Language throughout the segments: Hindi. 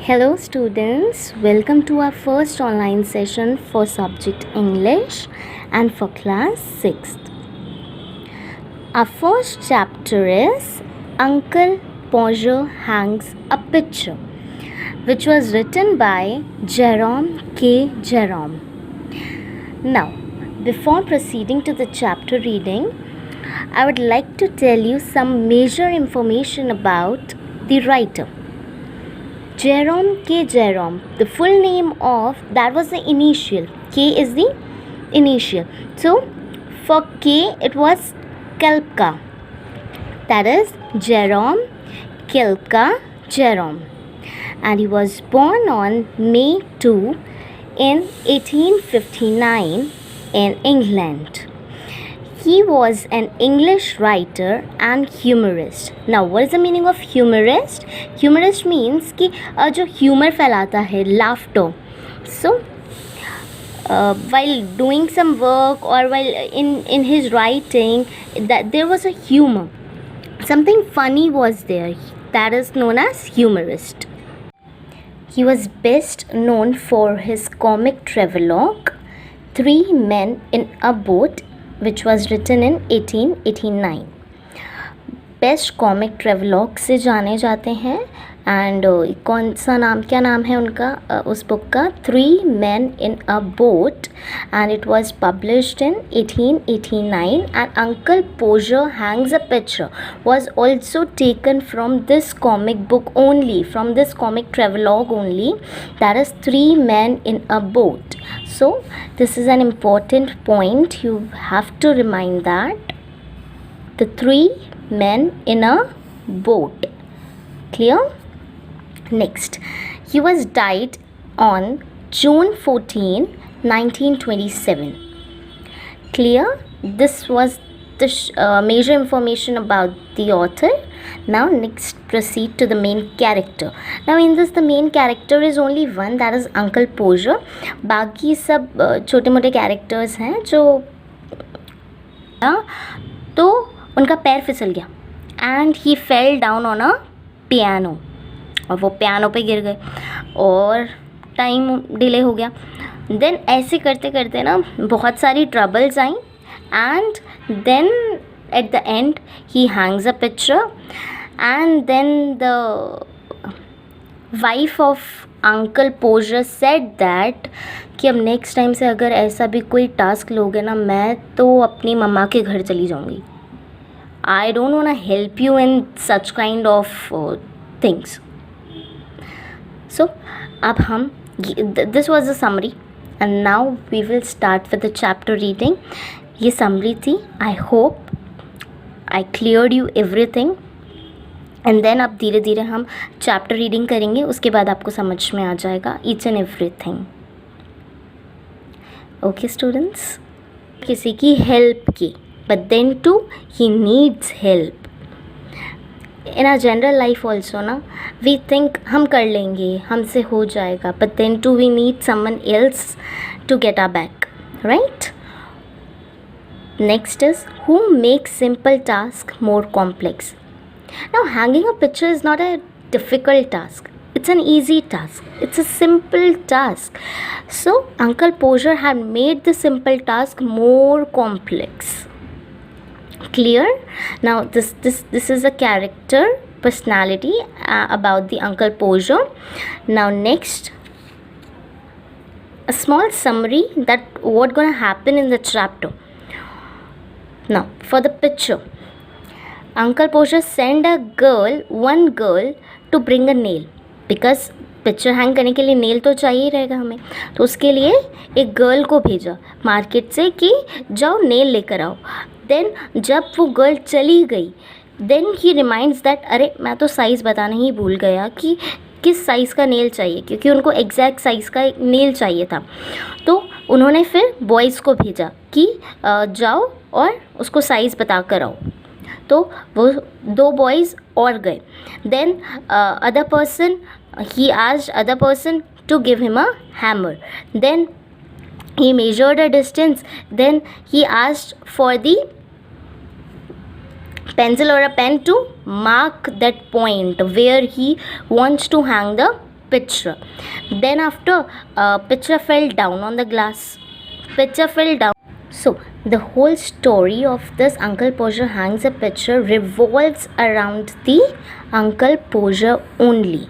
Hello students, welcome to our first online session for subject English and for class 6th. Our first chapter is Uncle Podger Hangs a Picture, which was written by Jerome K. Jerome. Now, before proceeding to the chapter reading, I would like to tell you some major information about the writer. Jerome K. Jerome, the full name of, that was the initial. K is the initial. So, for K, it was Kelka. That is Jerome Kelka Jerome. And he was born on May 2 in 1859 in England. He was an English writer and humorist. Now, what is the meaning of humorist? Humorist means कि जो humor फैलाता है, laughter. So, while doing some work or while in his writing, that there was a humor. Something funny was there. That is known as humorist. He was best known for his comic travelogue, Three Men in a Boat, which was written in 1889. Best comic travelogue से जाने जाते हैं. एंड कौन सा नाम, क्या नाम है उनका, उस बुक का, three man in a boat, and it was published in 1889. And uncle पोजर Hanks a picture was also taken from this comic book only, from this comic travelogue only, that is Three Men in a Boat. So this is an important point. You have to remind that the three men in a boat. Clear? Next, he was died on June 14, 1927. Clear? This was the major information about the author. Now next, proceed to the main character. Now in this, the main character is only one, that is Uncle Podger. बाकी सब छोटे मोटे characters हैं जो, तो उनका पैर फिसल गया and he fell down on a piano, और वो पियानो पे गिर गए और टाइम डिले हो गया. देन ऐसे करते करते ना बहुत सारी troubles I and then at the end he hangs a picture, and then the wife of Uncle Podger said that कि अब नेक्स्ट टाइम से अगर ऐसा भी कोई टास्क लोगे ना, मैं तो अपनी मम्मा के घर चली जाऊँगी. I don't want to help you in such kind of things. So अब हम, this was a summary and now we will start with the chapter reading. ये summary थी. I hope I cleared you everything. And then अब धीरे धीरे हम chapter reading करेंगे, उसके बाद आपको समझ में आ जाएगा each and everything. Okay students? किसी की help की, but then too he needs help. In our general life also ना, we think हम कर लेंगे, हमसे हो जाएगा, but then too we need someone else to get our back, right? Next is, who makes simple task more complex. Now hanging a picture is not a difficult task. It's an easy task. It's a simple task. So Uncle Podger had made the simple task more complex. Clear? Now this is a character personality about the Uncle Podger. Now next, a small summary that what gonna happen in the chapter. Now for the picture, Uncle Podger sent one girl to bring a nail, because picture hang करने के लिए नेल तो चाहिए रहेगा हमें, तो उसके लिए एक गर्ल को भेजा मार्केट से कि जाओ नेल लेकर आओ. देन जब वो गर्ल चली गई, देन ही रिमाइंड्स दैट अरे मैं तो साइज़ बताना ही भूल गया कि किस साइज़ का नेल चाहिए, क्योंकि उनको एग्जैक्ट साइज़ का नेल चाहिए था. तो उन्होंने फिर बॉयज़ को भेजा कि जाओ और उसको साइज़ बता कर आओ. तो वो दो बॉयज़ और गए. Then other person, he asked other person to give him a hammer. Then he measured a distance. Then he asked for the pencil or a pen to mark that point where he wants to hang the picture. Then after, picture fell down on the glass. Picture fell down. So the whole story of this Uncle Posher hangs a picture revolves around the Uncle Posher only,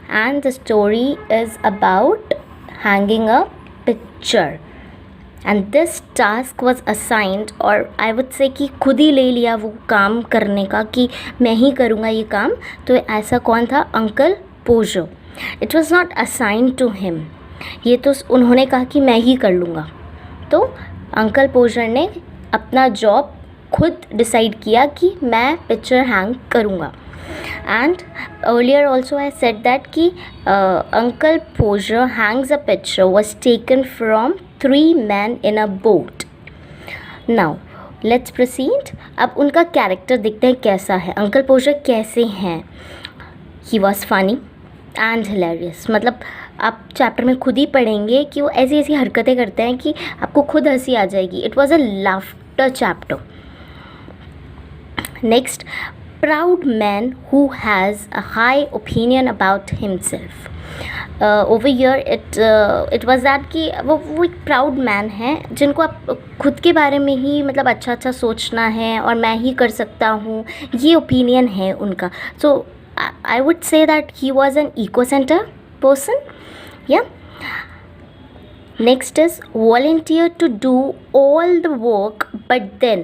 and the story is about hanging a picture. And this task was assigned, और I would say कि खुद ही ले लिया वो काम करने का कि मैं ही करूँगा ये काम. तो ऐसा कौन था? Uncle Podger. It was not assigned to him. ये तो उन्होंने कहा कि मैं ही कर लूँगा. तो अंकल पोजर ने अपना जॉब खुद डिसाइड किया कि मैं पिक्चर हैंग करूँगा. And earlier also I said that कि Uncle Posher hangs a picture was taken from 3 men in a boat. Now let's proceed. अब उनका कैरेक्टर देखते हैं कैसा है. अंकल पोजर कैसे हैं? He was funny and hilarious. मतलब आप चैप्टर में खुद ही पढ़ेंगे कि वो ऐसी ऐसी हरकतें करते हैं कि आपको खुद हंसी आ जाएगी. It was a laughter chapter. Next, proud man who has a high opinion about himself. Over here it was that कि वो एक प्राउड मैन है जिनको आप खुद के बारे में ही मतलब अच्छा अच्छा सोचना है और मैं ही कर सकता हूँ, ये ओपिनियन है उनका. So I would say that he was an eco centre person. या next is volunteer to do all the work but then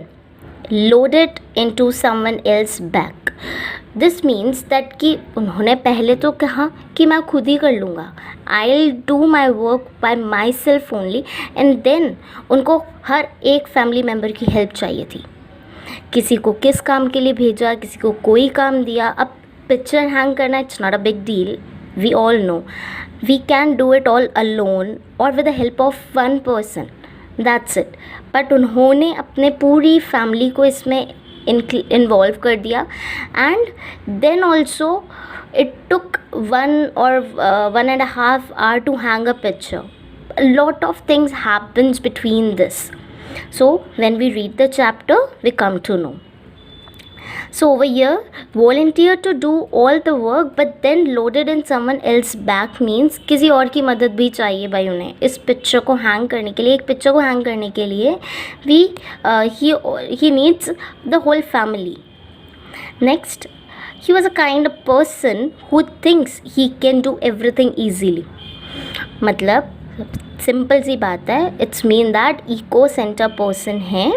load it into someone else back. This means that कि उन्होंने पहले तो कहा कि मैं खुद ही कर लूँगा, I'll do my work by myself only, and then उनको हर एक फैमिली मेम्बर की हेल्प चाहिए थी. किसी को किस काम के लिए भेजा, किसी को कोई काम दिया. अब पिक्चर हैंग करना it's not a big deal. We all know we can do it all alone और with the help of one person. That's it. But उन्होंने अपने पूरी फैमिली को इसमें इन्वॉल्व कर दिया. And then also it took 1.5 hour to hang a picture. Lot of things happens between this. So when we read the chapter we come to know. So over here, volunteer to do all the work but then loaded in someone else back means किसी और की मदद भी चाहिए भाई उन्हें इस पिक्चर को हैंग करने के लिए. एक पिक्चर को हैंग करने के लिए he needs the whole family. Next, he was a kind of person who thinks he can do everything easily. मतलब सिंपल सी बात है, it's mean that eco centre person है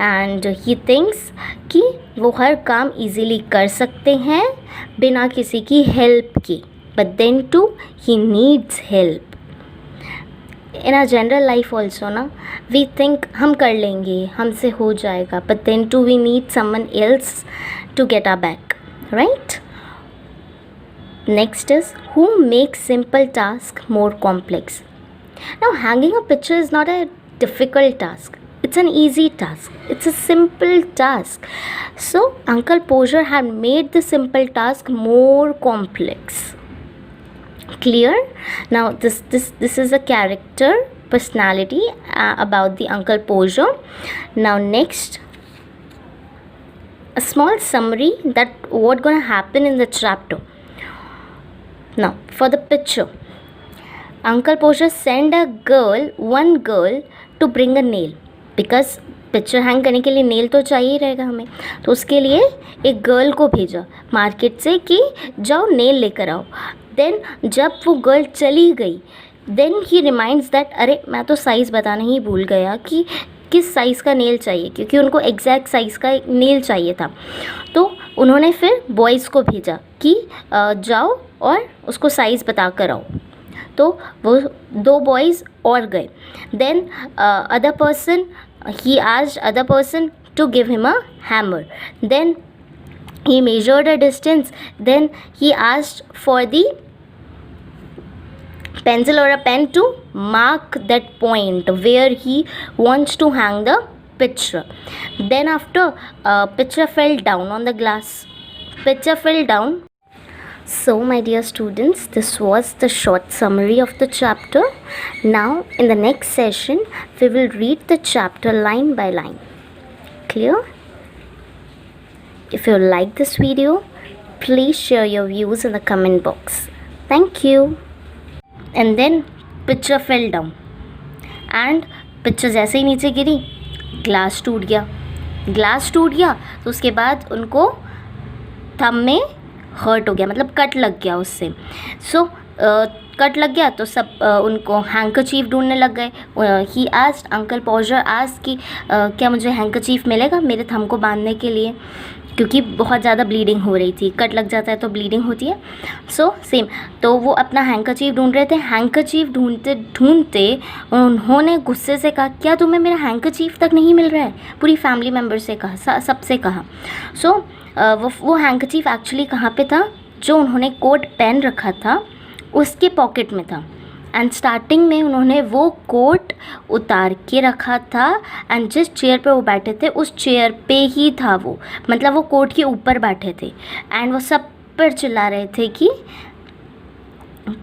एंड ही थिंक्स कि वो हर काम इजीली कर सकते हैं बिना किसी की हेल्प के. But then too he needs help. In a general life also ना, वी थिंक हम कर लेंगे, हमसे हो जाएगा, but then too we need someone else to get a back, right. Next is who makes simple task more complex. Now hanging a picture is not a difficult task. It's an easy task. It's a simple task. So Uncle Posher had made the simple task more complex. Clear? Now this is a character personality about the Uncle Posher. Now next, a small summary that what gonna happen in the chapter. Now for the picture, Uncle Posher sent one girl to bring a nail. Because picture hang करने के लिए नेल तो चाहिए रहेगा हमें, तो उसके लिए एक गर्ल को भेजा मार्केट से कि जाओ नेल लेकर आओ. देन जब वो गर्ल चली गई, देन ही रिमाइंड्स दैट अरे मैं तो साइज़ बताना ही भूल गया कि किस साइज़ का नेल चाहिए, क्योंकि उनको एग्जैक्ट साइज़ का नेल चाहिए था. तो उन्होंने फिर बॉयज़ को भेजा कि जाओ और उसको साइज़ बता कर आओ. तो वो 2 बॉयज़ और गए. Then other person he asked other person to give him a hammer. Then he measured a distance. Then he asked for the pencil or a pen to mark that point where he wants to hang the picture. Then after, picture fell down on the glass. Picture fell down. So my dear students, this was the short summary of the chapter. Now in the next session we will read the chapter line by line. Clear? If you like this video, please share your views in the comment box. Thank you. And then picture fell down and picture जैसे ही नीचे गिरी ग्लास टूट गया। ग्लास टूट गया तो उसके बाद उनको थंब में हर्ट हो गया, मतलब कट लग गया उससे। सो कट लग गया तो सब उनको हैंकरचीफ ढूंढने लग गए। ही आस्क्ड, अंकल पॉजर आस्क्ड कि क्या मुझे हैंकरचीफ मिलेगा मेरे थंब को बांधने के लिए, क्योंकि बहुत ज़्यादा ब्लीडिंग हो रही थी। कट लग जाता है तो ब्लीडिंग होती है। सो सेम, तो वो अपना हैंकरचीफ ढूंढ रहे थे। हैंकरचीफ ढूंढते ढूंढते उन्होंने गुस्से से कहा, क्या तुम्हें मेरा हैंकरचीफ तक नहीं मिल रहा है? पूरी फैमिली मेम्बर से कहा, सबसे कहा। सो वो हैंकरचीफ एक्चुअली कहाँ पे था? जो उन्होंने कोट पहन रखा था उसके पॉकेट में था। एंड स्टार्टिंग में उन्होंने वो कोट उतार के रखा था एंड जिस चेयर पे वो बैठे थे उस चेयर पे ही था वो, मतलब वो कोट के ऊपर बैठे थे। एंड वो सब पर चिल्ला रहे थे कि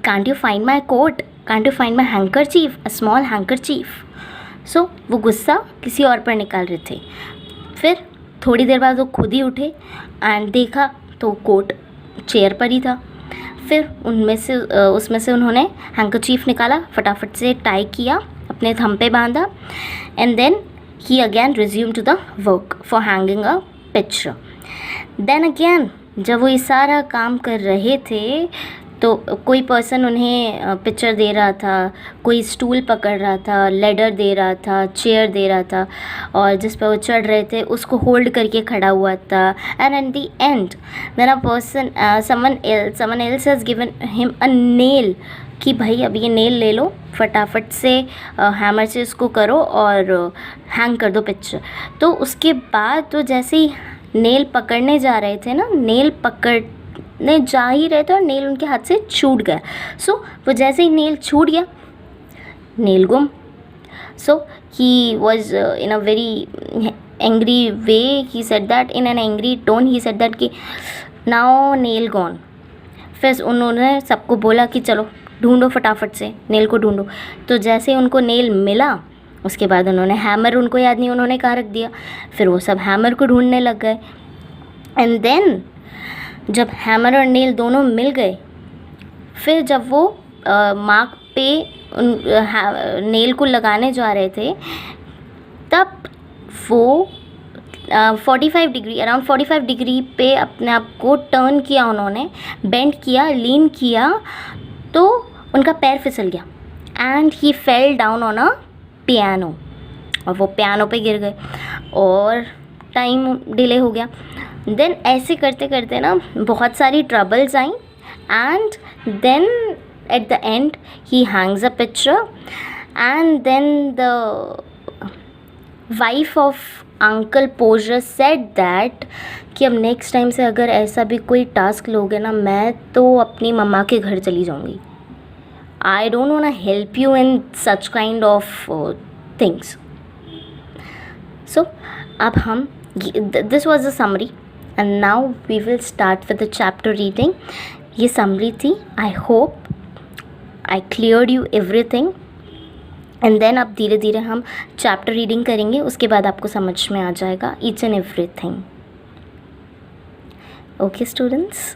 can't you find my coat, can't you find my handkerchief, a small handkerchief. So वो गुस्सा किसी और पर निकाल रहे थे। फिर थोड़ी देर बाद वो खुद ही उठे एंड देखा तो कोट चेयर पर ही था। फिर उसमें से उन्होंने हैंकरचीफ निकाला, फटाफट से टाई किया, अपने थंब पे बांधा and then he again resume to the work for hanging a picture. Then again जब वो ये सारा काम कर रहे थे तो कोई पर्सन उन्हें पिक्चर दे रहा था, कोई स्टूल पकड़ रहा था, लेडर दे रहा था, चेयर दे रहा था, और जिस पर वो चढ़ रहे थे उसको होल्ड करके खड़ा हुआ था। And at the end then a person someone else has given him a nail कि भाई अब ये नेल ले लो, फटाफट से हैमर से इसको करो और हैंग कर दो पिक्चर। तो उसके बाद तो जैसे ही नेल पकड़ने जा रहे थे ना, नेल पकड़ने जा ही रहे थे और नेल उनके हाथ से छूट गया। सो वो जैसे ही नेल छूट गया, नेल गुम। So he was in a very angry way, he said that in an angry tone, he said that कि नाउ नेल गॉन। फिर उन्होंने सबको बोला कि चलो ढूंढो फटाफट से, नेल को ढूंढो। तो जैसे उनको नेल मिला उसके बाद उन्होंने हैमर, उनको याद नहीं उन्होंने कहाँ रख दिया, फिर वो सब हैमर को ढूंढने लग गए। एंड देन जब हैमर और नेल दोनों मिल गए, फिर जब वो मार्क पे नेल को लगाने जा रहे थे तब वो 45 डिग्री, अराउंड 45 डिग्री पे अपने आप को टर्न किया उन्होंने, बेंड किया, लीन किया, तो उनका पैर फिसल गया and he fell down on a piano, और वो पियानो पे गिर गए और टाइम डिले हो गया। देन ऐसे करते करते ना बहुत सारी ट्रबल्स आई and then at the end he hangs a picture and then the wife of uncle Podger said that कि अब नेक्स्ट टाइम से अगर ऐसा भी कोई टास्क लोगे ना, मैं तो अपनी मम्मा के घर चली जाऊंगी। I don't want to help you in such kind of things. So अब हम, this was a summary and now we will start with the chapter reading. ये समरी थी। I hope I cleared you everything and then अब धीरे धीरे हम चैप्टर रीडिंग करेंगे, उसके बाद आपको समझ में आ जाएगा each and everything. Okay students.